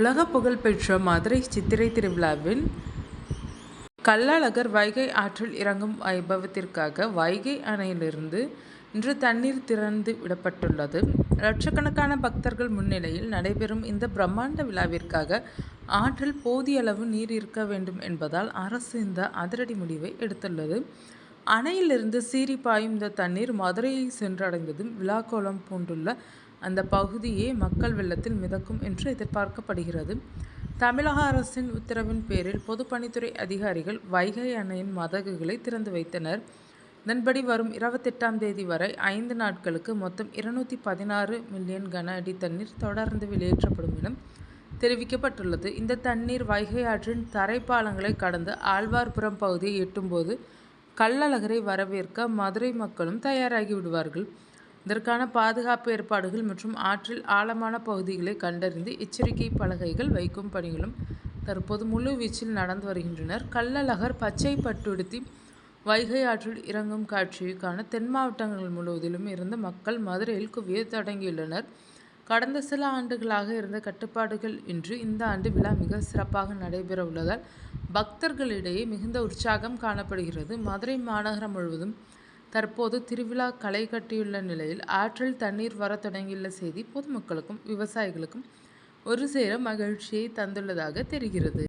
உலக புகழ்பெற்ற மதுரை சித்திரை திருவிழாவின் கள்ளழகர் வைகை ஆற்றில் இறங்கும் வைபவத்திற்காக வைகை அணையிலிருந்து இன்று தண்ணீர் திறந்து விடப்பட்டுள்ளது. லட்சக்கணக்கான பக்தர்கள் முன்னிலையில் நடைபெறும் இந்த பிரம்மாண்ட விழாவிற்காக ஆற்றில் போதிய அளவு நீர் இருக்க வேண்டும் என்பதால் அரசு இந்த அதிரடி முடிவை எடுத்துள்ளது. அணையிலிருந்து சீறி பாயும் இந்த தண்ணீர் மதுரையை சென்றடைந்ததும் விழாக்கோலம் பூண்டுள்ள அந்த பகுதியே மக்கள் வெள்ளத்தில் மிதக்கும் என்று எதிர்பார்க்கப்படுகிறது. தமிழக அரசின் உத்தரவின் பேரில் பொதுப்பணித்துறை அதிகாரிகள் வைகை அணையின் மதகுகளை திறந்து வைத்தனர். இதன்படி வரும் 28ஆம் தேதி வரை 5 நாட்களுக்கு மொத்தம் 216 மில்லியன் கன அடி தண்ணீர் தொடர்ந்து வெளியேற்றப்படும் என தெரிவிக்கப்பட்டுள்ளது. இந்த தண்ணீர் வைகை ஆற்றின் தரைப்பாலங்களை கடந்து ஆழ்வார்புரம் பகுதியை எட்டும்போது கள்ளழகரை வரவேற்க மதுரை மக்களும் தயாராகி விடுவார்கள். இதற்கான பாதுகாப்பு ஏற்பாடுகள் மற்றும் ஆற்றில் ஆழமான பகுதிகளை கண்டறிந்து எச்சரிக்கை பலகைகள் வைக்கும் பணிகளும் தற்போது முழு வீச்சில் நடந்து வருகின்றனர். கள்ளழகர் பச்சை பட்டுடுத்தி வைகை ஆற்றில் இறங்கும் காட்சியை காண தென் மாவட்டங்கள் முழுவதிலும் இருந்து மக்கள் மதுரையில் குவிய தொடங்கியுள்ளனர். கடந்த சில ஆண்டுகளாக இருந்த கட்டுப்பாடுகள் இன்று இந்த ஆண்டு விழா மிக சிறப்பாக நடைபெற உள்ளதால் பக்தர்களிடையே மிகுந்த உற்சாகம் காணப்படுகிறது. மதுரை மாநகரம் முழுவதும் தற்போது திருவிழா களை கட்டியுள்ள நிலையில் ஆற்றில் தண்ணீர் வர தொடங்கியுள்ள செய்தி பொதுமக்களுக்கும் விவசாயிகளுக்கும் ஒரு சேர மகிழ்ச்சியை தந்துள்ளதாக தெரிகிறது.